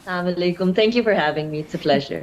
Assalamualaikum. Thank you for having me. It's a pleasure.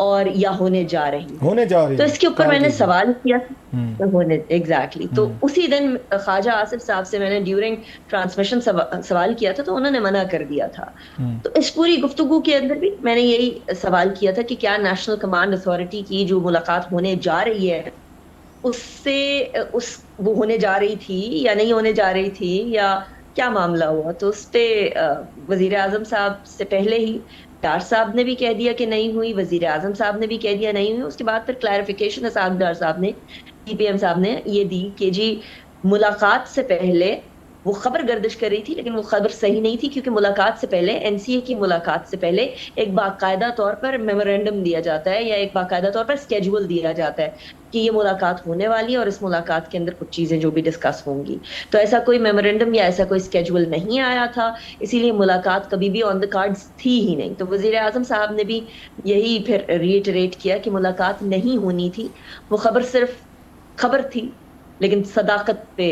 اور یا ہونے جا رہی تو اس کے اوپر میں نے سوال کیا ہونے ایگزیکٹلی تو اسی دن خواجہ آصف صاحب سے میں نے ڈیورنگ ٹرانسمیشن سوال کیا تھا تو انہوں نے منع کر دیا تھا. تو اس پوری گفتگو کے اندر بھی میں نے یہی سوال کیا تھا کہ کیا نیشنل کمانڈ اتھارٹی کی جو ملاقات ہونے جا رہی ہے اس سے وہ ہونے جا رہی تھی یا نہیں ہونے جا رہی تھی یا کیا معاملہ ہوا. تو اس پہ وزیر اعظم صاحب سے پہلے ہی ڈار صاحب نے بھی کہہ دیا کہ نہیں ہوئی, وزیر اعظم صاحب نے بھی کہہ دیا نہیں ہوئی. اس کے بعد پھر کلیریفیکیشن اسحاق ڈار صاحب نے ٹی پی ایم صاحب نے یہ دی کہ جی ملاقات سے پہلے وہ خبر گردش کر رہی تھی لیکن وہ خبر صحیح نہیں تھی کیونکہ ملاقات سے پہلے این سی اے کی ملاقات سے پہلے ایک باقاعدہ طور پر میمورینڈم دیا جاتا ہے یا ایک باقاعدہ طور پر اسکیجول دیا جاتا ہے کہ یہ ملاقات ہونے والی ہے اور اس ملاقات کے اندر کچھ چیزیں جو بھی ڈسکس ہوں گی. تو ایسا کوئی میمورینڈم یا ایسا کوئی اسکیجول نہیں آیا تھا, اسی لیے ملاقات کبھی بھی آن دا کارڈز تھی ہی نہیں. تو وزیر اعظم صاحب نے بھی یہی پھر ریٹریٹ کیا کہ ملاقات نہیں ہونی تھی, وہ خبر صرف خبر تھی لیکن صداقت پہ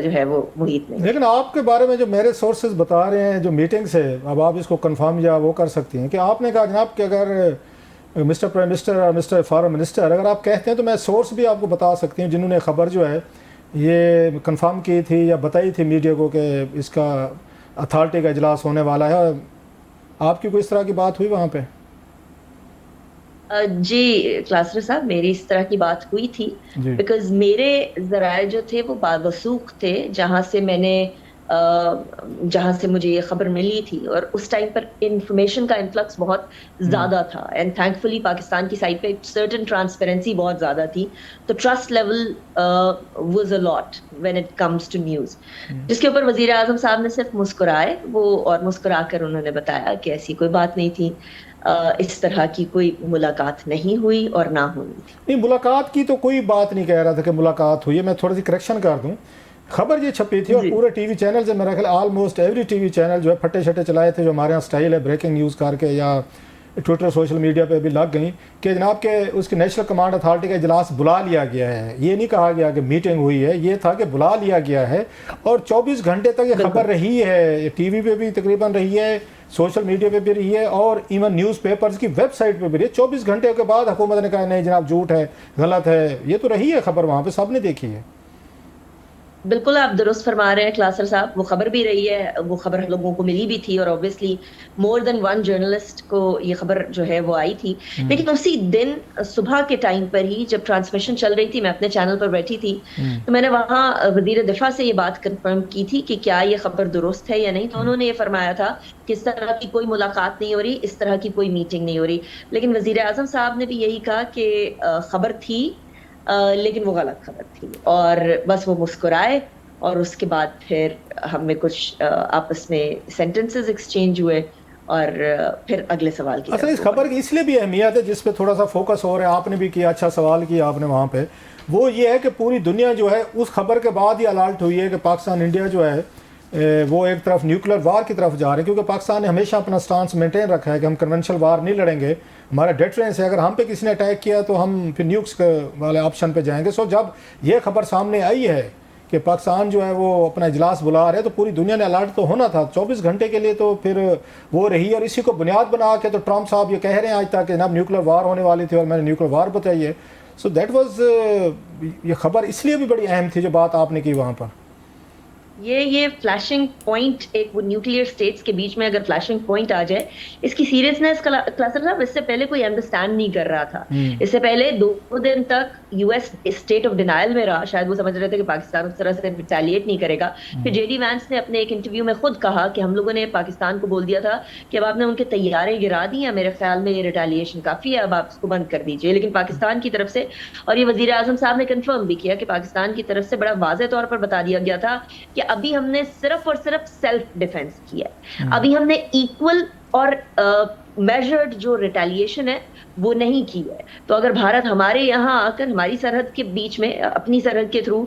جو ہے وہ محیط نہیں. لیکن آپ کے بارے میں جو میرے سورسز بتا رہے ہیں جو میٹنگز ہے, اب آپ اس کو کنفرم یا وہ کر سکتی ہیں کہ آپ نے کہا جناب کہ اگر مسٹر پرائم منسٹر اور مسٹر فارم منسٹر اگر آپ کہتے ہیں تو میں سورس بھی آپ کو بتا سکتی ہوں جنہوں نے خبر جو ہے یہ کنفرم کی تھی یا بتائی تھی میڈیا کو کہ اس کا اتھارٹی کا اجلاس ہونے والا ہے. آپ کی کوئی اس طرح کی بات ہوئی وہاں پہ؟ جی کلاسر صاحب میری اس طرح کی بات ہوئی تھی بیکاز میرے ذرائع جو تھے وہ باوثوق تھے جہاں سے مجھے یہ خبر ملی تھی اور اس ٹائم پر انفارمیشن کا انفلکس بہت زیادہ تھا اینڈ تھینکفلی پاکستان کی سائڈ پہ سرٹن ٹرانسپیرنسی بہت زیادہ تھی. تو trust level was a lot when it comes to news, جس کے اوپر وزیر اعظم صاحب نے صرف مسکرائے اور مسکرا کر انہوں نے بتایا کہ ایسی کوئی بات نہیں تھی, اس طرح کی کوئی ملاقات نہیں ہوئی اور نہ ہونی تھی. نہیں, ملاقات کی تو کوئی بات نہیں کہہ رہا تھا کہ ملاقات ہوئی ہے. میں تھوڑی سی کریکشن کر دوں, خبر یہ چھپی تھی اور پورے ٹی وی چینل سے میرا خیال almost every T V channel جو ہے پھٹے چھٹے چلائے تھے جو ہمارے یہاں سٹائل ہے بریکنگ نیوز کر کے یا ٹویٹر سوشل میڈیا پہ بھی لگ گئیں کہ جناب کہ اس کی نیشنل کمانڈ اتھارٹی کا اجلاس بلا لیا گیا ہے. یہ نہیں کہا گیا کہ میٹنگ ہوئی ہے, یہ تھا کہ بلا لیا گیا ہے اور 24 گھنٹے تک یہ خبر رہی ہے, ٹی وی پہ بھی تقریباً رہی ہے, سوشل میڈیا پہ بھی رہی ہے اور ایون نیوز پیپرز کی ویب سائٹ پہ بھی رہی ہے. 24 گھنٹے کے بعد حکومت نے کہا نہیں جناب جھوٹ ہے, غلط ہے. یہ تو رہی ہے خبر, وہاں پہ سب نے دیکھی ہے. بالکل آپ درست فرما رہے ہیں کلاسر صاحب, وہ خبر بھی رہی ہے, وہ خبر لوگوں کو ملی بھی تھی اور اوبویسلی مور دین ون جرنلسٹ کو یہ خبر جو ہے وہ آئی تھی. لیکن اسی دن صبح کے ٹائم پر ہی جب ٹرانسمیشن چل رہی تھی, میں اپنے چینل پر بیٹھی تھی تو میں نے وہاں وزیر دفاع سے یہ بات کنفرم کی تھی کہ کیا یہ خبر درست ہے یا نہیں. تو انہوں نے یہ فرمایا تھا کہ اس طرح کی کوئی ملاقات نہیں ہو رہی, اس طرح کی کوئی میٹنگ نہیں ہو رہی. لیکن وزیر اعظم صاحب نے بھی یہی کہا کہ خبر تھی لیکن وہ غلط خبر تھی اور بس وہ مسکرائے اور اس کے بعد پھر ہم میں کچھ آپس میں سینٹنسز ایکسچینج ہوئے اور پھر اگلے سوال کی. اصل اس خبر کی اس لیے بھی اہمیت ہے جس پہ تھوڑا سا فوکس ہو رہا ہے, آپ نے بھی کیا, اچھا سوال کیا آپ نے وہاں پہ, وہ یہ ہے کہ پوری دنیا جو ہے اس خبر کے بعد ہی الرٹ ہوئی ہے کہ پاکستان انڈیا جو ہے وہ ایک طرف نیوکلیر وار کی طرف جا رہے ہیں کیونکہ پاکستان نے ہمیشہ اپنا سٹانس مینٹین رکھا ہے کہ ہم کنونشنل وار نہیں لڑیں گے, ہمارا ڈیٹرنس ہے, اگر ہم پہ کسی نے اٹیک کیا تو ہم پھر نیوکس والے آپشن پہ جائیں گے. سو جب یہ خبر سامنے آئی ہے کہ پاکستان جو ہے وہ اپنا اجلاس بلا رہے تو پوری دنیا نے الرٹ تو ہونا تھا 24 گھنٹے کے لیے, تو پھر وہ رہی اور اسی کو بنیاد بنا کے تو ٹرمپ صاحب یہ کہہ رہے ہیں آج تک کہ جناب نیوکلیر وار ہونے والی تھی اور میں نے نیوکلیر وار بتائی ہے. سو دیٹ واز یہ خبر اس لیے بھی بڑی اہم تھی جو بات آپ نے کی وہاں پر. یہ فلیشنگ پوائنٹ ایک وہ نیوکلیئر اسٹیٹس کے بیچ میں اگر فلیشنگ پوائنٹ آ جائے, اس کی سیریسنس کلاسر صاحب اس سے پہلے کوئی انڈرسٹینڈ نہیں کر رہا تھا. اس سے پہلے 2 دن تک U S state of denial میں رہا, شاید وہ سمجھ رہے تھے کہ پاکستان اس طرح سے ریٹیلیٹ نہیں کرے گا. پھر جے ڈی وینس نے اپنے ایک انٹرویو میں خود کہا کہ ہم لوگوں نے پاکستان کو بول دیا تھا کہ اب آپ نے ان کے طیارے گرا دی ہیں, میرے خیال میں یہ ریٹیلیشن کافی ہے, اب آپ اس کو بند کر دیجیے. لیکن پاکستان کی طرف سے, اور یہ وزیر اعظم صاحب نے کنفرم بھی کیا کہ پاکستان کی طرف سے بڑا واضح طور پر بتا دیا گیا تھا کہ ابھی ہم نے صرف اور صرف سیلف ڈیفense کیا ہے, ابھی ہم نے ایکول اور میجرڈ جو ریٹیلیشن ہے وہ نہیں کی ہے. تو اگر بھارت ہمارے یہاں آ کر ہماری سرحد کے بیچ میں اپنی سرحد کے تھرو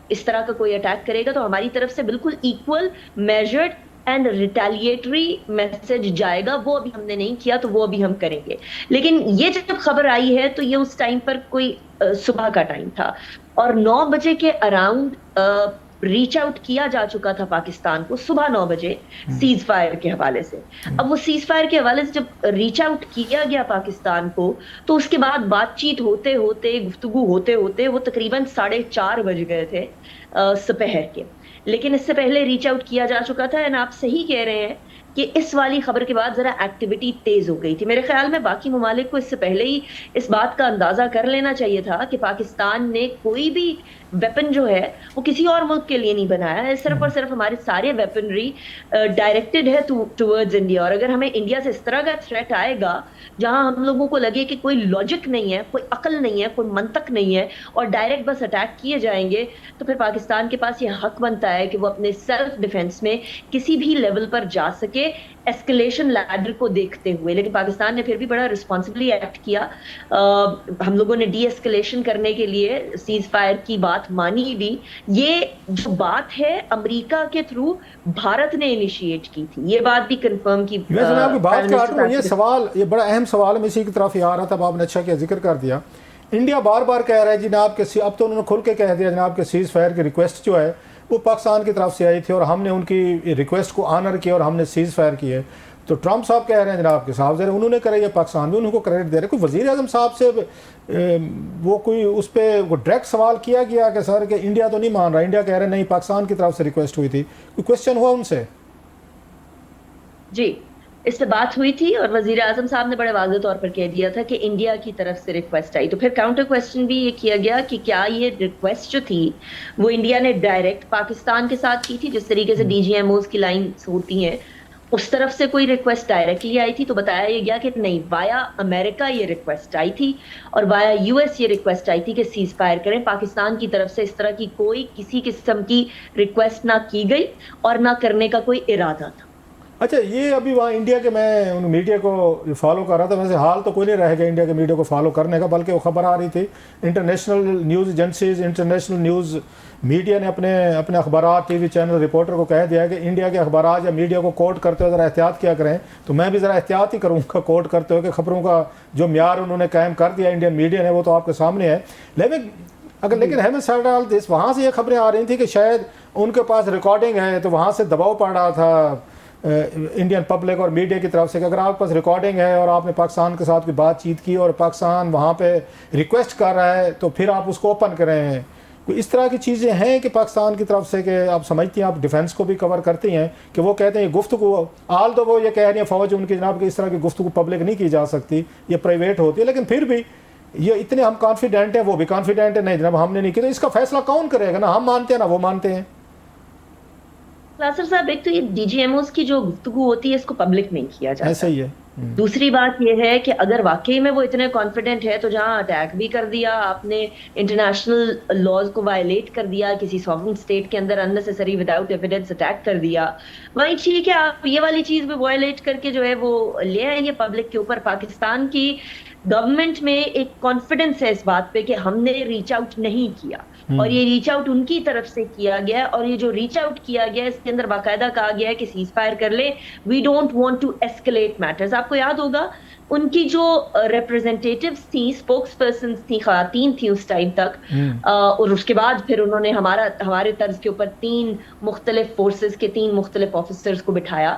اس طرح کا کوئی اٹیک کرے گا تو ہماری طرف سے بالکل ایکول, میجرڈ اینڈ ریٹیلیٹری میسج جائے گا. وہ ابھی ہم نے نہیں کیا تو وہ ابھی ہم کریں گے. لیکن یہ جب خبر آئی ہے تو یہ اس ٹائم پر کوئی صبح کا ٹائم تھا اور 9 بجے کے اراؤنڈ ریچ آؤٹ کیا جا چکا تھا پاکستان کو صبح 9 بجے سیز فائر کے حوالے سے. اب وہ سیز فائر کے حوالے سے جب ریچ آؤٹ کیا گیا پاکستان کو تو اس کے بعد بات چیت ہوتے ہوتے گفتگو ہوتے ہوتے وہ تقریباً 4:30 بج گئے تھے سپہر کے. لیکن اس سے پہلے ریچ آؤٹ کیا جا چکا تھا. آپ صحیح کہہ رہے ہیں کہ اس والی خبر کے بعد ذرا ایکٹیویٹی تیز ہو گئی تھی. میرے خیال میں باقی ممالک کو اس سے پہلے ہی اس بات کا اندازہ کر لینا چاہیے تھا کہ پاکستان نے کوئی بھی ویپن جو ہے وہ کسی اور ملک کے لیے نہیں بنایا ہے. صرف اور صرف ہمارے سارے ویپنری ڈائریکٹڈ ہے ٹورڈز انڈیا. اور اگر ہمیں انڈیا سے اس طرح کا تھریٹ آئے گا جہاں ہم لوگوں کو لگے کہ کوئی لاجک نہیں ہے, کوئی عقل نہیں ہے, کوئی منطق نہیں ہے اور ڈائریکٹ بس اٹیک کیے جائیں گے, تو پھر پاکستان کے پاس یہ حق بنتا ہے کہ وہ اپنے سیلف ڈیفense میں کسی بھی لیول پر جا سکے ایسکلیشن لیڈر کو دیکھتے ہوئے. لیکن پاکستان نے پھر بھی بڑا رسپانسبلی ایکٹ کیا. ہم لوگوں نے ڈی ایسکلیشن کرنے کے لیے سیز فائر کی بات مانی بھی. یہ جو بات ہے امریکہ کے تھرو بھارت نے انیشیٹ کی تھی, یہ بات بھی کنفرم کی. میں آپ کی بات کر رہا ہوں, یہ سوال یہ بڑا اہم سوال ہے, میں اسی کی طرف ہی آ رہا تھا. آپ نے اچھا کیا ذکر کر دیا. انڈیا بار بار کہہ رہا ہے جناب کہ اب تو انہوں نے کھل کے کہہ دیا جناب کہ سیز فائر کی ریکویسٹ جو ہے وہ پاکستان کی طرف سے آئی تھی اور ہم نے ان کی ریکویسٹ کو آنر کیا اور ہم نے سیز فائر کی ہے. تو ٹرمپ صاحب کہہ رہے ہیں جناب کہ صاحب ذرا انہوں نے کرے یا پاکستان بھی انہوں کو کریڈٹ دے رہے. کوئی وزیر اعظم صاحب سے وہ کوئی اس پہ وہ ڈائریکٹ سوال کیا گیا کہ سر کہ انڈیا تو نہیں مان رہا, انڈیا کہہ رہے نہیں پاکستان کی طرف سے ریکویسٹ ہوئی تھی, کوئی کوشچن ہوا ان سے؟ جی اس پہ بات ہوئی تھی اور وزیر اعظم صاحب نے بڑے واضح طور پر کہہ دیا تھا کہ انڈیا کی طرف سے ریکویسٹ آئی. تو پھر کاؤنٹر کویسچن بھی یہ کیا گیا کہ کیا یہ ریکویسٹ جو تھی وہ انڈیا نے ڈائریکٹ پاکستان کے ساتھ کی تھی جس طریقے سے ڈی جی ایم اوز کی لائنز ہوتی ہیں, اس طرف سے کوئی ریکویسٹ ڈائریکٹلی آئی تھی؟ تو بتایا یہ گیا کہ نہیں, وایا امریکہ یہ ریکویسٹ آئی تھی اور وایا یو ایس یہ ریکویسٹ آئی تھی کہ سیز فائر کریں. پاکستان کی طرف سے اس طرح کی کوئی کسی قسم کی ریکویسٹ نہ کی گئی اور نہ کرنے کا کوئی ارادہ تھا. اچھا, یہ ابھی وہاں انڈیا کے میں ان میڈیا کو فالو کر رہا تھا, ویسے حال تو کوئی نہیں رہ گیا انڈیا کے میڈیا کو فالو کرنے کا, بلکہ وہ خبر آ رہی تھی international news agencies, international news media نے اپنے اخبارات, ٹی وی چینل, رپورٹر کو کہہ دیا کہ انڈیا کے اخبارات یا میڈیا کو کوٹ کرتے ہوئے ذرا احتیاط کیا کریں. تو میں بھی ذرا احتیاط ہی کروں گا کوٹ کرتے ہوئے کہ خبروں کا جو معیار انہوں نے قائم کر دیا انڈین میڈیا نے وہ تو آپ کے سامنے ہے. لیکن ہمیں سر وہاں سے یہ خبریں آ رہی تھیں کہ شاید ان کے پاس ریکارڈنگ ہے تو وہاں سے دباؤ پڑ رہا تھا انڈین پبلک اور میڈیا کی طرف سے کہ اگر آپ کے پاس ریکارڈنگ ہے اور آپ نے پاکستان کے ساتھ کوئی بات چیت کی اور پاکستان وہاں پہ ریکویسٹ کر رہا ہے تو پھر آپ اس کو اوپن کریں. کوئی اس طرح کی چیزیں ہیں کہ پاکستان کی طرف سے کہ آپ سمجھتی ہیں, آپ ڈیفنس کو بھی کور کرتی ہیں کہ وہ کہتے ہیں گفتگو آل دو وہ یہ کہہ رہی ہیں فوج ان کی جناب کہ اس طرح کی گفتگو پبلک نہیں کی جا سکتی, یہ پرائیویٹ ہوتی ہے, لیکن پھر بھی یہ اتنے ہم کانفیڈنٹ ہیں, وہ بھی کانفیڈنٹ ہے نہیں جناب ہم نے نہیں کی, تو اس کا فیصلہ کون کرے گا؟ نا ہم مانتے ہیں نا وہ مانتے ہیں. ناصر صاحب, ایک تو یہ ڈی جی ایم اوز کی جو گفتگو ہوتی ہے اس کو پبلک نہیں کیا جاتا. ایسا ہی ہے. دوسری بات یہ ہے کہ اگر واقعی میں وہ اتنے کانفیڈنٹ ہے تو جہاں اٹیک بھی کر دیا آپ نے, انٹرنیشنل لاز کو وائلیٹ کر دیا, کسی سوورن اسٹیٹ کے اندر اننیسیسری وداؤٹ ایویڈنس اٹیک کر دیا, وہیں ٹھیک ہے آپ یہ والی چیز بھی وائلیٹ کر کے جو ہے وہ لے آئیں گے پبلک کے اوپر. پاکستان کی گورنمنٹ میں ایک کانفیڈنس ہے اس بات پہ کہ ہم نے ریچ آؤٹ نہیں کیا اور یہ ریچ آؤٹ ان کی طرف سے کیا گیا, اور یہ جو ریچ آؤٹ کیا گیا اس کے اندر باقاعدہ کہا گیا ہے کہ سیز فائر کر لیں, we don't want to escalate matters. آپ کو یاد ہوگا ان کی جو ریپرزینٹیٹیوز تھیں, اسپوکس پرسنز تھیں, خواتین تھیں اس ٹائم تک, اور اس کے بعد پھر انہوں نے ہمارے طرز کے اوپر 3 مختلف فورسز کے 3 مختلف آفیسرز کو بٹھایا.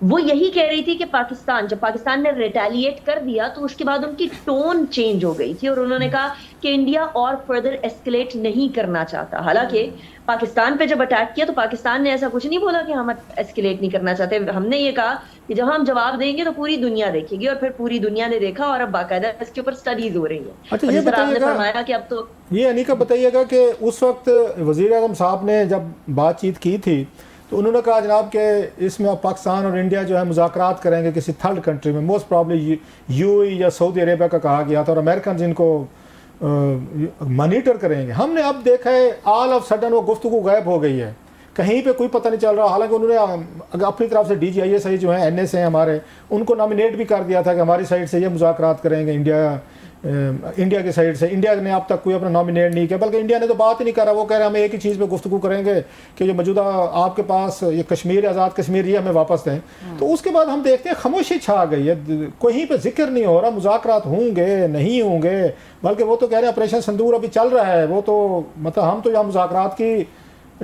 وہ یہی کہہ رہی تھی کہ جب پاکستان نے ریٹیلیٹ کر دیا تو اس کے بعد ان کی ٹون چینج ہو گئی تھی اور انہوں نے کہا کہ انڈیا اور فردر ایسکلیٹ نہیں کرنا چاہتا. حالانکہ پاکستان پہ جب اٹیک کیا تو پاکستان نے ایسا کچھ نہیں بولا کہ ہم ایسکلیٹ نہیں کرنا چاہتے. ہم نے یہ کہا کہ جب ہم جواب دیں گے تو پوری دنیا دیکھے گی, اور پھر پوری دنیا نے دیکھا اور اب باقاعدہ اس کے اوپر سٹڈیز ہو رہی ہیں. اچھا, یہ فرمایا کہ اب تو یہ انیکا بتائیے گا کہ اس وقت وزیر اعظم صاحب نے جب بات چیت کی تھی تو انہوں نے کہا جناب کہ اس میں پاکستان اور انڈیا جو ہے مذاکرات کریں گے کسی تھرڈ کنٹری میں, موسٹ پرابلی یو اے یا سعودی عربیہ کا کہا گیا تھا, اور امریکنز ان کو مانیٹر کریں گے. ہم نے اب دیکھا ہے آل آف سڈن وہ گفتگو غائب ہو گئی ہے, کہیں پہ کوئی پتہ نہیں چل رہا. حالانکہ انہوں نے اپنی طرف سے D G I S I جو ہیں این ایس ہیں ہمارے, ان کو نامینیٹ بھی کر دیا تھا کہ ہماری سائڈ سے یہ مذاکرات کریں گے. انڈیا کی سائڈ سے انڈیا نے اب تک کوئی اپنا نامینیٹ نہیں کیا, بلکہ انڈیا نے تو بات ہی نہیں کرا. وہ کہہ رہے ہیں ہم ایک ہی چیز پہ گفتگو کریں گے کہ جو موجودہ آپ کے پاس یہ کشمیر, آزاد کشمیر, یہ ہمیں واپس دیں. تو اس کے بعد ہم دیکھتے ہیں خاموشی چھا گئی ہے, کہیں پہ ذکر نہیں ہو رہا مذاکرات ہوں گے نہیں ہوں گے, بلکہ وہ تو کہہ رہے ہیں آپریشن سندور ابھی چل رہا ہے. وہ تو مطلب ہم تو یہاں مذاکرات کی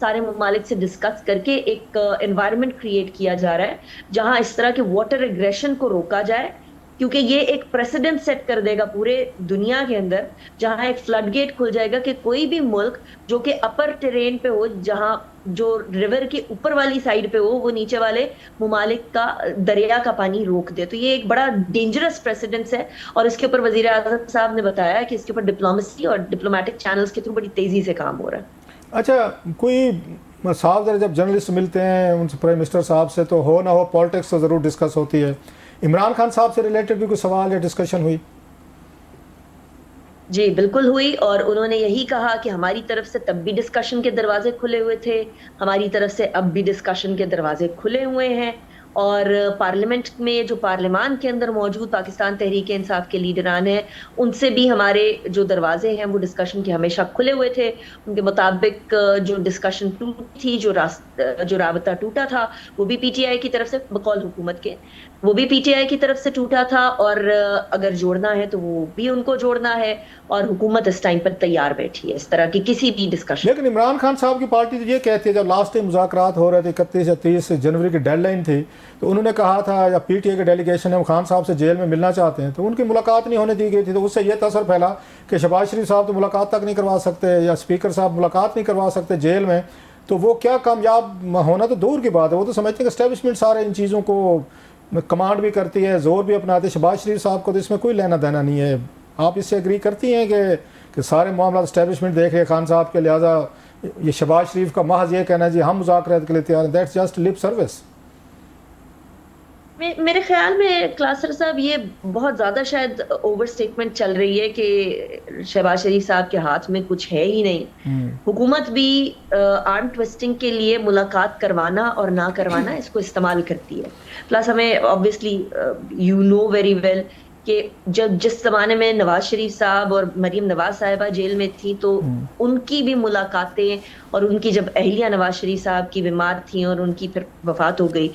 سارے ممالک سے ڈسکس کر کے ایک انوائرمنٹ کریٹ کیا جا رہا ہے جہاں اس طرح کے واٹر ایگریشن کو روکا جائے، کیونکہ یہ ایک پریسیڈنٹ سیٹ کر دے گا پورے دنیا کے اندر، جہاں ایک فلڈ گیٹ کھل جائے گا کہ کوئی بھی ملک جو کہ اپر ٹرین پہ ہو، جہاں جو ریور کے اوپر والی سائڈ پہ ہو، وہ نیچے والے ممالک کا دریا کا پانی روک دے. تو یہ ایک بڑا ڈینجرس پریسیڈنس ہے، اور اس کے اوپر وزیر اعظم صاحب نے بتایا کہ اس کے اوپر ڈپلومیسی اور ڈپلومیٹک چینلز کے تھرو بڑی تیزی سے کام ہو رہا ہے. اچھا، کوئی صاحب ذرا جب جرنلسٹ ملتے ہیں ان سے، پرائم منسٹر صاحب سے، تو ہو نہ ہو پالیٹکس تو ضرور ڈسکس ہوتی ہے. عمران خان صاحب سے ریلیٹڈ بھی کوئی سوال یا ڈسکشن ہوئی؟ جی بالکل ہوئی، اور انہوں نے یہی کہا کہ ہماری طرف سے تب بھی ڈسکشن کے دروازے کھلے ہوئے تھے، ہماری طرف سے اب بھی ڈسکشن کے دروازے کھلے ہوئے ہیں، اور پارلیمنٹ میں جو پارلیمان کے اندر موجود پاکستان تحریک انصاف کے لیڈران ہیں، ان سے بھی ہمارے جو دروازے ہیں وہ ڈسکشن کے ہمیشہ کھلے ہوئے تھے. ان کے مطابق جو ڈسکشن ٹوٹی تھی، جو رابطہ ٹوٹا تھا، وہ بھی پی ٹی آئی کی طرف سے، بقول حکومت کے وہ بھی پی ٹی آئی کی طرف سے ٹوٹا تھا، اور اگر جوڑنا ہے تو وہ بھی ان کو جوڑنا ہے، اور حکومت اس ٹائم پر تیار بیٹھی ہے اس طرح کی کسی بھی ڈسکشن. لیکن عمران خان صاحب کی پارٹی تو یہ کہتی ہے، جب لاسٹ ٹائم مذاکرات ہو رہے تھے 31 یا 30 جنوری کی ڈیڈ لائن تھی، تو انہوں نے کہا تھا، یا پی ٹی آئی کے ڈیلیگیشن ہے، خان صاحب سے جیل میں ملنا چاہتے ہیں، تو ان کی ملاقات نہیں ہونے دی گئی تھی. تو اس سے یہ تاثر پھیلا کہ شہباز شریف صاحب تو ملاقات تک نہیں کروا سکتے، یا اسپیکر صاحب ملاقات نہیں کروا سکتے جیل میں. تو وہ کیا کامیاب ہونا تو دور کی بات ہے. وہ تو سمجھتے ہیں کہ اسٹیبلشمنٹ سارے ان چیزوں کو کمانڈ بھی کرتی ہے، زور بھی اپناتے ہیں. شہباز شریف صاحب کو تو اس میں کوئی لینا دینا نہیں ہے. آپ اس سے اگری کرتی ہیں کہ سارے معاملات اسٹیبلشمنٹ دیکھ رہے خان صاحب کے، لہٰذا یہ شہباز شریف کا محض یہ کہنا ہے جی ہم مذاکرات کے لیے تیار ہیں، دیٹس جسٹ لپ سروس؟ میرے خیال میں کلاسر صاحب یہ بہت زیادہ شاید اوور سٹیٹمنٹ چل رہی ہے کہ شہباز شریف صاحب کے ہاتھ میں کچھ ہے ہی نہیں. حکومت بھی آرم ٹویسٹنگ کے لیے ملاقات کروانا اور نہ کروانا اس کو استعمال کرتی ہے. پلس ہمیں obviously you know very well کہ جس زمانے میں نواز شریف صاحب اور مریم نواز صاحبہ جیل میں تھی، تو ان کی بھی ملاقاتیں، اور ان کی جب اہلیہ نواز شریف صاحب کی بیمار تھیں اور ان کی پھر وفات ہو گئی،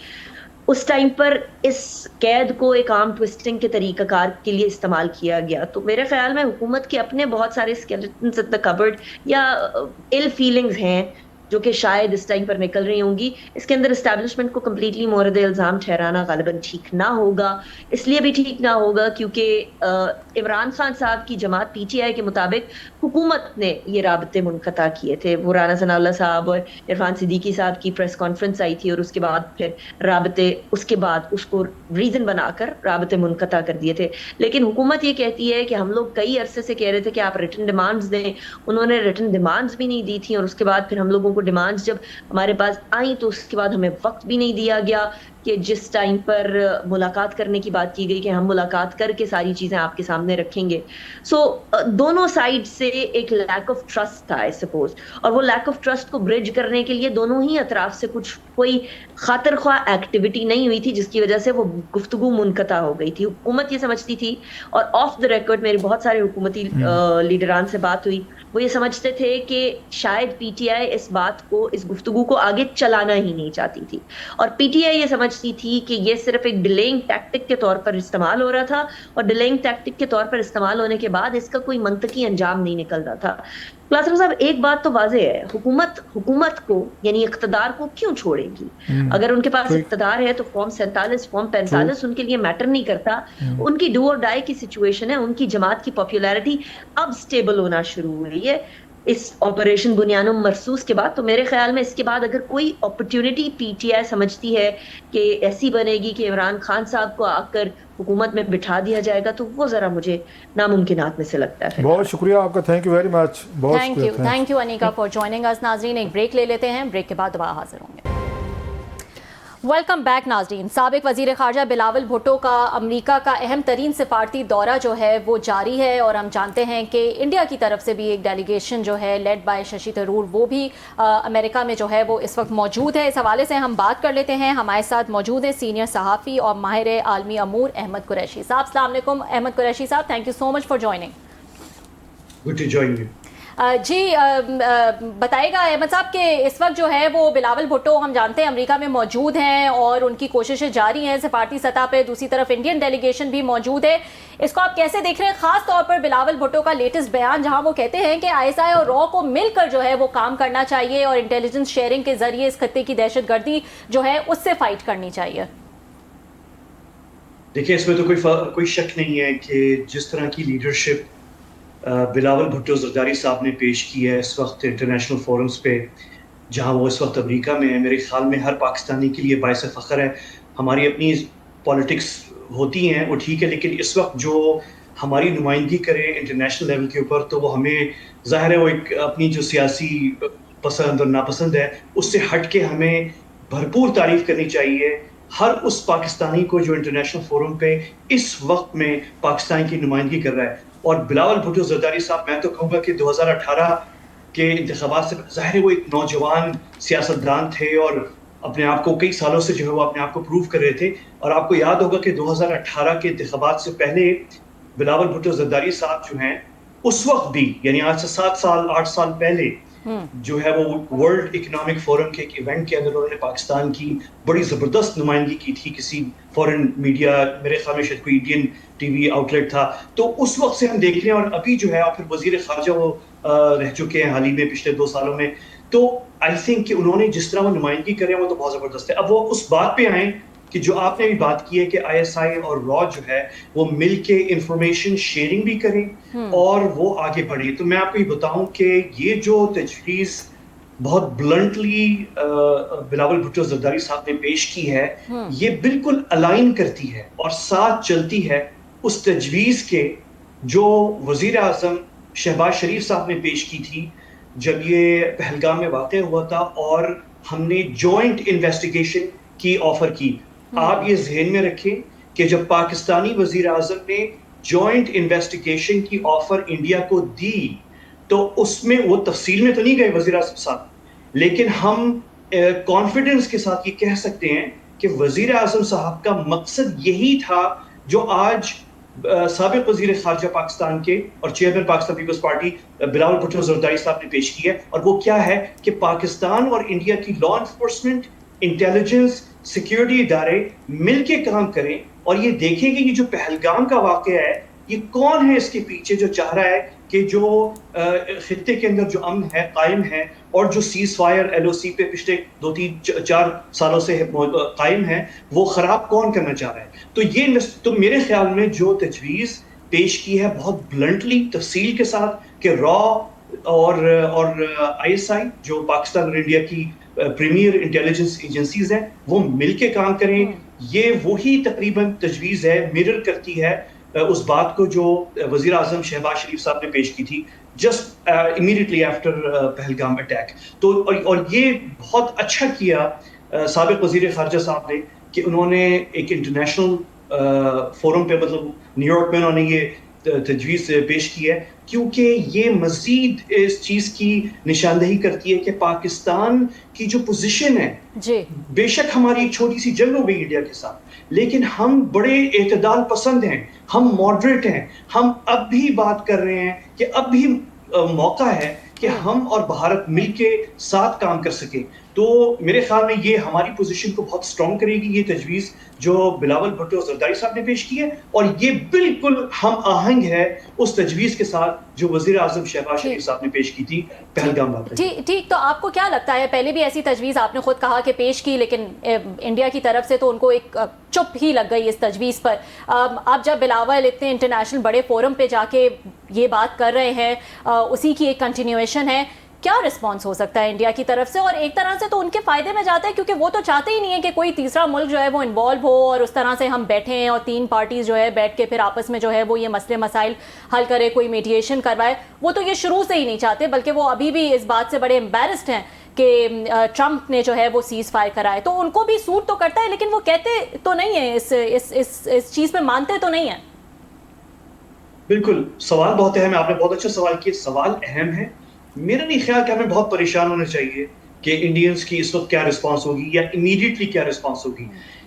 اس ٹائم پر اس قید کو ایک عام ٹویسٹنگ کے طریقہ کار کے لیے استعمال کیا گیا. تو میرے خیال میں حکومت کے اپنے بہت سارے اسکیلٹنز ایٹ دی کبرڈ یا ill feelings ہیں جو کہ شاید اس ٹائم پر نکل رہی ہوں گی. اس کے اندر اسٹیبلشمنٹ کو کمپلیٹلی مورد الزام ٹھہرانا غالباً ٹھیک نہ ہوگا. اس لیے بھی ٹھیک نہ ہوگا کیونکہ عمران خان صاحب کی جماعت پی ٹی آئی کے مطابق حکومت نے یہ رابطے منقطع کیے تھے. وہ رانا ثناء اللہ صاحب اور عرفان صدیقی صاحب کی پریس کانفرنس آئی تھی، اور اس کے بعد پھر رابطے اس کے بعد اس کو ریزن بنا کر رابطے منقطع کر دیے تھے. لیکن حکومت یہ کہتی ہے کہ ہم لوگ کئی عرصے سے کہہ رہے تھے کہ آپ ریٹن ڈیمانڈز دیں. انہوں نے ریٹن ڈیمانڈز بھی نہیں دی تھیں، اور اس کے بعد پھر ہم لوگوں کو ڈیمانڈز جب ہمارے پاس آئیں تو اس کے بعد ہمیں وقت بھی نہیں دیا گیا کہ جس ٹائم پر ملاقات کرنے کی بات کی گئی کہ ہم ملاقات کر کے ساری چیزیں آپ کے سامنے رکھیں گے. سو دونوں سائڈ سے ایک لیک آف ٹرسٹ تھا آئی سپوز، اور وہ لیک آف ٹرسٹ کو برج کرنے کے لیے دونوں ہی اطراف سے کوئی خاطر خواہ ایکٹیویٹی نہیں ہوئی تھی، جس کی وجہ سے وہ گفتگو منقطع ہو گئی تھی. حکومت یہ سمجھتی تھی، اور آف دا ریکارڈ میرے بہت سارے حکومتی لیڈران سے بات ہوئی، وہ یہ سمجھتے تھے کہ شاید پی ٹی آئی اس بات کو، اس گفتگو کو آگے چلانا ہی نہیں چاہتی تھی، اور پی ٹی آئی یہ سمجھتی تھی کہ یہ صرف ایک ڈیلیئنگ ٹیکٹک کے طور پر استعمال ہو رہا تھا، اور ڈیلیئنگ ٹیکٹک کے طور پر استعمال ہونے کے بعد اس کا کوئی منطقی انجام نہیں نکلتا تھا. کلاسر صاحب ایک بات تو واضح ہے، حکومت کو یعنی اقتدار کو کیوں چھوڑے گی؟ اگر ان کے پاس اقتدار ہے تو فارم 47 فارم 45 ان کے لیے میٹر نہیں کرتا. ان کی ڈو اور ڈائی کی سچویشن ہے، ان کی جماعت کی پاپولیرٹی اب سٹیبل ہونا شروع ہوئی ہے اس آپریشن بنیانم مرصوص کے بعد. تو میرے خیال میں اس کے بعد اگر کوئی اپرچونٹی پی ٹی آئی سمجھتی ہے کہ ایسی بنے گی کہ عمران خان صاحب کو آ کر حکومت میں بٹھا دیا جائے گا، تو وہ ذرا مجھے ناممکنات میں سے لگتا ہے. بہت شکریہ آپ کا، thank you very much. Thank you Anika for joining us. ناظرین ایک بریک لے لیتے ہیں، بریک کے بعد دوبارہ حاضر ہوں گے. ویلکم بیک ناظرین. سابق وزیر خارجہ بلاول بھٹو کا امریکہ کا اہم ترین سفارتی دورہ جو ہے وہ جاری ہے، اور ہم جانتے ہیں کہ انڈیا کی طرف سے بھی ایک ڈیلیگیشن جو ہے لیڈ بائی ششی تھرور وہ بھی امریکہ میں جو ہے وہ اس وقت موجود ہے. اس حوالے سے ہم بات کر لیتے ہیں. ہمارے ساتھ موجود ہیں سینئر صحافی اور ماہر عالمی امور احمد قریشی صاحب. السلام علیکم احمد قریشی صاحب، thank you so much for joining. Good to join you. جی بتائے گا احمد صاحب کہ اس وقت جو ہے وہ بلاول بھٹو ہم جانتے ہیں امریکہ میں موجود ہیں اور ان کی کوششیں جاری ہیں سفارتی سطح پہ، دوسری طرف انڈین ڈیلیگیشن بھی موجود ہے، اس کو آپ کیسے دیکھ رہے ہیں؟ خاص طور پر بلاول بھٹو کا لیٹسٹ بیان جہاں وہ کہتے ہیں کہ ISI اور را کو مل کر جو ہے وہ کام کرنا چاہیے اور انٹیلیجنس شیئرنگ کے ذریعے اس خطے کی دہشت گردی جو ہے اس سے فائٹ کرنی چاہیے۔ دیکھیں اس میں تو کوئی شک نہیں ہے کہ جس طرح کی لیڈرشپ بلاول بھٹو زرداری صاحب نے پیش کی ہے اس وقت انٹرنیشنل فورمز پہ، جہاں وہ اس وقت امریکہ میں ہے، میرے خیال میں ہر پاکستانی کے لیے باعث فخر ہے۔ ہماری اپنی پالیٹکس ہوتی ہیں وہ ٹھیک ہے، لیکن اس وقت جو ہماری نمائندگی کرے انٹرنیشنل لیول کے اوپر تو وہ ہمیں ظاہر ہے وہ ایک اپنی جو سیاسی پسند اور ناپسند ہے اس سے ہٹ کے ہمیں بھرپور تعریف کرنی چاہیے ہر اس پاکستانی کو جو انٹرنیشنل فورم پہ اس وقت میں پاکستان کی نمائندگی کر رہا ہے۔ اور بلاول بھٹو زرداری صاحب میں تو کہوں گا کہ 2018 کے انتخابات سے ظاہر ہے وہ ایک نوجوان سیاستدان تھے اور اپنے آپ کو کئی سالوں سے جو ہے وہ اپنے آپ کو پروو کر رہے تھے، اور آپ کو یاد ہوگا کہ 2018 کے انتخابات سے پہلے بلاول بھٹو زرداری صاحب جو ہیں اس وقت بھی یعنی آج سے 8 سال پہلے جو ہے وہ ورلڈ اکنامک فورم کے ایک ایونٹ کے اندر انہوں نے پاکستان کی بڑی زبردست نمائندگی کی تھی کسی فورن میڈیا، میرے خیال میں شاید کوئی Indian T V outlet تھا۔ تو اس وقت سے ہم دیکھ رہے ہیں اور ابھی جو ہے اور پھر وزیر خارجہ وہ رہ چکے ہیں حال ہی میں پچھلے 2 سالوں میں، تو آئی تھنک کہ انہوں نے جس طرح وہ نمائندگی کرے وہ تو بہت زبردست ہے۔ اب وہ اس بات پہ آئیں کہ جو آپ نے بھی بات کی ہے کہ ISI اور را جو ہے وہ مل کے انفارمیشن شیئرنگ بھی کریں اور وہ آگے بڑھیں، تو میں آپ کو یہ بتاؤں کہ یہ جو تجویز بہت بلنٹلی بلاول بھٹو زرداری صاحب نے پیش کی ہے یہ بالکل الائن کرتی ہے اور ساتھ چلتی ہے اس تجویز کے جو وزیر اعظم شہباز شریف صاحب نے پیش کی تھی جب یہ پہلگام میں واقع ہوا تھا اور ہم نے جوائنٹ انویسٹیگیشن کی آفر کی۔ آپ یہ ذہن میں رکھیں کہ جب پاکستانی وزیر اعظم نے جوائنٹ انویسٹیگیشن کی آفر انڈیا کو دی تو اس میں وہ تفصیل میں تو نہیں گئے وزیر اعظم صاحب، لیکن ہم کانفیڈنس کے ساتھ یہ کہہ سکتے ہیں کہ وزیر اعظم صاحب کا مقصد یہی تھا جو آج سابق وزیر خارجہ پاکستان کے اور چیئرمین پاکستان پیپلز پارٹی بلاول بھٹو زرداری صاحب نے پیش کی ہے، اور وہ کیا ہے کہ پاکستان اور انڈیا کی لا انفورسمنٹ، انٹیلیجنس، سیکیورٹی ادارے مل کے کام کریں اور یہ دیکھیں کہ یہ جو پہلگام کا واقعہ ہے یہ کون ہے اس کے پیچھے جو چاہ رہا ہے کہ جو خطے کے اندر جو امن ہے قائم ہے اور جو سیز فائر LOC پہ پچھلے 2-3-4 سالوں سے قائم ہے وہ خراب کون کرنا چاہ رہا ہے۔ تو یہ تو میرے خیال میں جو تجویز پیش کی ہے بہت بلنٹلی تفصیل کے ساتھ کہ را اور ISI جو پاکستان اور انڈیا کی پریمیئر انٹیلیجنس ایجنسیز ہیں وہ مل کے کام کریں، یہ وہی تقریباً تجویز ہے، مرر کرتی ہے اس بات کو جو وزیر اعظم شہباز شریف صاحب نے پیش کی تھی just immediately after Pahalgam attack. تو اور یہ بہت اچھا کیا سابق وزیر خارجہ صاحب نے کہ انہوں نے ایک انٹرنیشنل فورم پہ مطلب نیو یارک میں انہوں نے یہ تجویز پیش کی ہے، کیونکہ یہ مزید اس چیز کی نشاندہی کرتی ہے کہ پاکستان کی جو پوزیشن ہے بے شک ہماری ایک چھوٹی سی جنگ ہو گئی انڈیا کے ساتھ لیکن ہم بڑے اعتدال پسند ہیں، ہم ماڈریٹ ہیں، ہم اب بھی بات کر رہے ہیں کہ اب بھی موقع ہے کہ ہم اور بھارت مل کے ساتھ کام کر سکیں۔ تو میرے خیال میں یہ ہماری پوزیشن کو بہت سٹرونگ کرے گی یہ تجویز جو بلاول بھٹو زرداری صاحب نے پیش کی ہے، اور یہ بالکل ہم آہنگ ہے اس تجویز کے ساتھ جو وزیر اعظم شہباز شریف صاحب نے پیش کی تھی پہلگام واقعہ۔ ٹھیک، تو آپ کو کیا لگتا ہے پہلے بھی ایسی تجویز آپ نے خود کہا کہ پیش کی لیکن انڈیا کی طرف سے تو ان کو ایک چپ ہی لگ گئی اس تجویز پر، اب جب بلاول اتنے انٹرنیشنل بڑے فورم پہ جا کے یہ بات کر رہے ہیں اسی کی ایک کنٹینیویشن ہے، کیا رسپانس ہو سکتا ہے انڈیا کی طرف سے؟ اور ایک طرح سے تو ان کے فائدے میں جاتا ہے کیونکہ وہ تو چاہتے ہی نہیں ہے کہ کوئی تیسرا ملک جو ہے وہ انوالو ہو اور اس طرح سے ہم بیٹھیں اور 3 پارٹیز جو ہے بیٹھ کے پھر آپس میں جو ہے وہ یہ مسئلے مسائل حل کرے، کوئی میڈیشن کروائے، وہ تو یہ شروع سے ہی نہیں چاہتے، بلکہ وہ ابھی بھی اس بات سے بڑے امبیرسڈ ہیں کہ ٹرمپ نے جو ہے وہ سیز فائر کرائے، تو ان کو بھی سوٹ تو کرتا ہے لیکن وہ کہتے تو نہیں ہیں اس چیز پہ مانتے تو نہیں ہیں۔ بالکل، سوال بہت اہم ہے، آپ نے بہت اچھا سوال کیا، سوال اہم ہے۔ میرا نہیں خیال کہ ہمیں بہت پریشان ہونا چاہیے کہ انڈینز کی اس وقت کیا رسپانس ہوگی یا امیڈیٹلی کیا رسپانس ہوگی،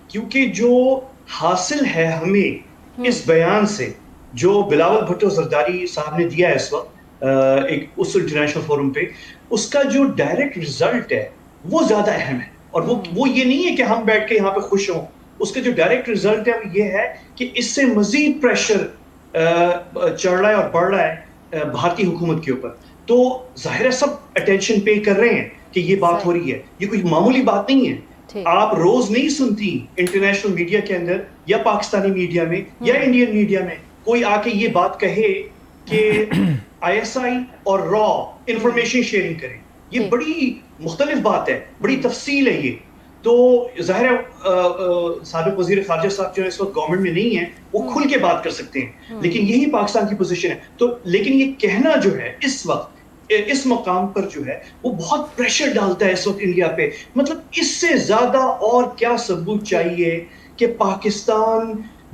کیونکہ جو حاصل ہے ہمیں اس بیان سے جو بلاول بھٹو زرداری صاحب نے دیا ہے اس وقت ایک اس انٹرنیشنل فورم پہ، اس کا جو ڈائریکٹ رزلٹ ہے وہ زیادہ اہم ہے. اور وہ یہ نہیں ہے کہ ہم بیٹھ کے یہاں پہ خوش ہوں، اس کا جو ڈائریکٹ رزلٹ ہے وہ یہ ہے کہ اس سے مزید پریشر چڑھ رہا ہے اور بڑھ رہا ہے بھارتی حکومت کے اوپر. تو ظاہر ہے سب اٹینشن پے کر رہے ہیں کہ یہ بات ہو رہی ہے، یہ کوئی معمولی بات نہیں ہے. آپ روز نہیں سنتی انٹرنیشنل میڈیا کے اندر یا پاکستانی میڈیا میں یا انڈین میڈیا میں کوئی آ کے یہ بات کہے کہ آئی ایس آئی اور را انفارمیشن شیئرنگ کریں. یہ بڑی مختلف بات ہے، بڑی تفصیل ہے یہ. تو ظاہر ہے سابق وزیر خارجہ صاحب جو ہے اس وقت گورنمنٹ میں نہیں ہیں، وہ کھل کے بات کر سکتے ہیں، لیکن یہی پاکستان کی پوزیشن ہے. تو لیکن یہ کہنا جو ہے اس وقت اس مقام پر جو ہے وہ بہت پریشر ڈالتا ہے اس وقت انڈیا پہ. مطلب اس سے زیادہ اور کیا ثبوت چاہیے کہ پاکستان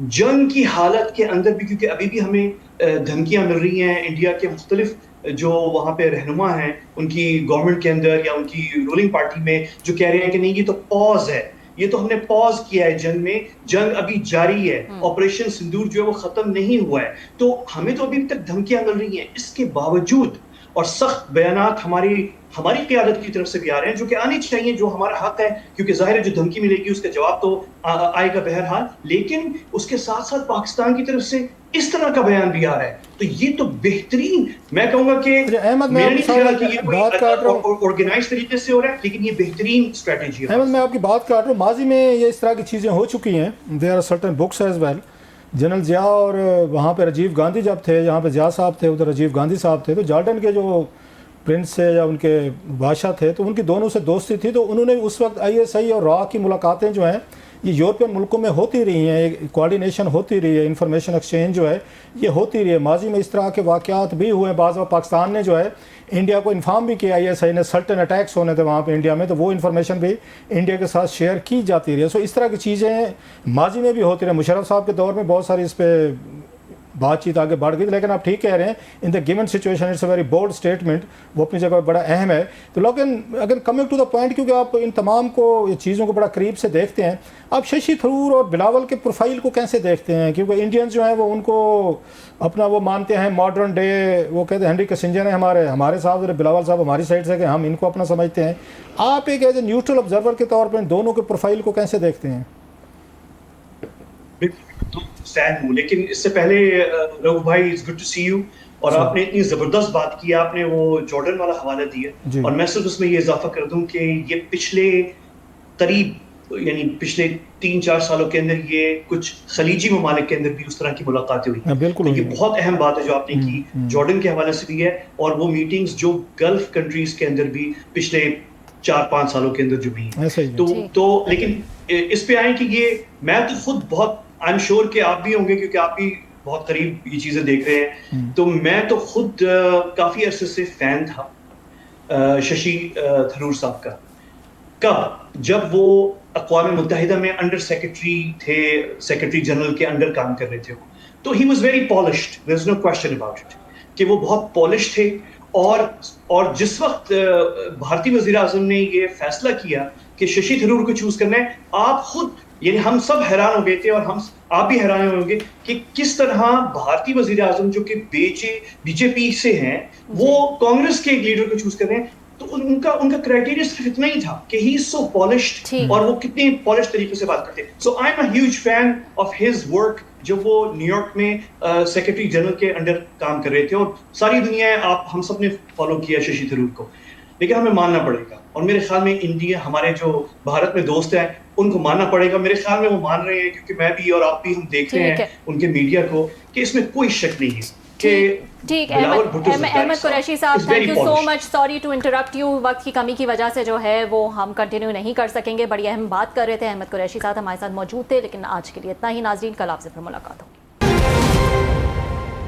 جنگ کی حالت کے اندر بھی، کیونکہ ابھی بھی ہمیں دھمکیاں مل رہی ہیں انڈیا کے مختلف جو وہاں پہ رہنما ہیں ان کی گورنمنٹ کے اندر یا ان کی رولنگ پارٹی میں، جو کہہ رہے ہیں کہ نہیں یہ تو پاز ہے، یہ تو ہم نے پاز کیا ہے جنگ میں، جنگ ابھی جاری ہے، آپریشن سندور جو ہے وہ ختم نہیں ہوا ہے. تو ہمیں تو ابھی تک دھمکیاں مل رہی ہیں. اس کے باوجود اور سخت بیانات ہماری قیادت کی طرف سے بھی آ رہے ہیں جو کہ آنے چاہیے، جو ہمارا حق ہے، کیونکہ ظاہر ہے جو دھمکی ملے گی اس کا جواب تو آئے گا بہرحال. لیکن اس کے ساتھ ساتھ پاکستان کی طرف سے اس طرح کا بیان بھی آ رہا ہے. تو یہ تو بہترین، میں کہوں گا کہ میرے نہیں خیال کہ یہ کوئی آرگنائز طریقے سے ہو رہا ہے، لیکن یہ بہترین اسٹریٹجی ہے. احمد میں آپ کی بات کاٹ رہا ہوں، ماضی میں یہ اس طرح کی چیزیں ہو چکی ہیں. There are certain books as well. General Zia اور وہاں پہ راجیو گاندھی جب تھے، یہاں پہ ضیاء صاحب تھے، ادھر راجیو گاندھی صاحب تھے، تو جارڈن کے جو پرنس سے یا ان کے بادشاہ تھے تو ان کی دونوں سے دوستی تھی. تو انہوں نے اس وقت آئی ایس آئی اور را کی ملاقاتیں جو ہیں یہ یورپین ملکوں میں ہوتی رہی ہیں، کوارڈینیشن ہوتی رہی ہے، انفارمیشن ایکسچینج جو ہے یہ ہوتی رہی ہے. ماضی میں اس طرح کے واقعات بھی ہوئے. بعض پاکستان نے جو ہے انڈیا کو انفارم بھی کیا، آئی ایس آئی نے سرٹن اٹیکس ہونے تھے وہاں پہ انڈیا میں، تو وہ انفارمیشن بھی انڈیا کے ساتھ شیئر کی جاتی رہی ہے. سو اس طرح کی چیزیں ماضی میں بھی ہوتی رہی. مشرف صاحب کے دور میں بہت ساری اس پہ بات چیت آگے بڑھ گئی، لیکن آپ ٹھیک کہہ رہے ہیں in the given situation it's a very bold statement, وہ اپنی جگہ بڑا اہم ہے. تو لیکن اگر کمنگ ٹو دا پوائنٹ، کیونکہ آپ ان تمام کو یہ چیزوں کو بڑا قریب سے دیکھتے ہیں، آپ ششی تھرور اور بلاول کے پروفائل کو کیسے دیکھتے ہیں؟ کیونکہ انڈینز جو ہیں وہ ان کو اپنا وہ مانتے ہیں ماڈرن ڈے، وہ کہتے ہیں ہنری کسنجر ہیں ہمارے صاحب، بلاول صاحب ہماری سائڈ سے کہ ہم ان کو اپنا سمجھتے ہیں. آپ ایک ایز اے نیوٹرل آبزرور کے طور پر ان دونوں کے پروفائل کو کیسے دیکھتے ہیں؟ فین ہوں، لیکن اس سے پہلے رؤف بھائی it's good to see you. اور آپ نے اتنی زبردست بات کی، آپ نے وہ جارڈن والا حوالہ دیا، اور میں صرف اس میں یہ اضافہ کر دوں کہ یہ پچھلے قریب یعنی پچھلے 3-4 سالوں کے اندر یہ کچھ خلیجی ممالک کے اندر بھی اس طرح کی ملاقاتیں ہوئی. بالکل یہ بہت اہم بات ہے جو آپ نے کی، جارڈن کے حوالے سے بھی ہے، اور وہ میٹنگز جو گلف کنٹریز کے اندر بھی پچھلے 4-5 سالوں کے اندر جو بھی ہیں. تو لیکن اس پہ آئیں کہ یہ میں تو خود بہت آئی ایم شیور کہ آپ بھی ہوں گے کیونکہ آپ بھی بہت قریب یہ چیزیں دیکھ رہے ہیں. تو میں تو خود کافی عرصے سے فین تھا ششی تھرور صاحب کا. کب؟ جب وہ اقوام متحدہ میں انڈر سیکرٹری تھے، سیکرٹری جنرل کے انڈر کام کر رہے تھے. تو he was very polished, there is no question about it کہ وہ بہت پالش تھے. اور جس وقت بھارتی وزیر اعظم نے یہ فیصلہ کیا کہ ششی تھرور کو چوز کرنا ہے، آپ خود یعنی ہم سب حیران ہو گئے تھے، اور آپ بھی حیران ہوں گے کہ کس طرح بھارتی وزیر اعظم جو کہ بی جے پی سے ہیں وہ کانگریس کے ایک لیڈر کو چوز کر رہے ہیں. تو ان کا کرائٹیریا صرف اتنا ہی تھا کہ ہی از سو پالشڈ، اور وہ کتنے پالش طریقے سے بات کرتے ہیں. So I am a huge fan of his work جب وہ نیو یارک میں سیکرٹری جنرل کے انڈر کام کر رہے تھے. اور ساری دنیا ہم سب نے فالو کیا ششی تھرور کو، لیکن ہمیں ماننا پڑے گا. اور میرے خیال میں انڈیا، ہمارے جو بھارت میں دوست ہیں ان کو ماننا پڑے گا. میرے خیال میں وہ مان رہے ہیں، کیونکہ میں بھی اور آپ بھی ہم دیکھ رہے ہیں ان کے میڈیا کو کہ اس میں کوئی شک نہیں ہے کہ ٹھیک. احمد قریشی صاحب، thank you so much. Sorry to interrupt you, وقت کی کمی کی وجہ سے جو ہے وہ ہم کنٹینیو نہیں کر سکیں گے. بڑی اہم بات کر رہے تھے احمد قریشی صاحب، ہمارے ساتھ موجود تھے. لیکن آج کے لیے اتنا ہی ناظرین، کل آپ سے پھر ملاقات ہوگی.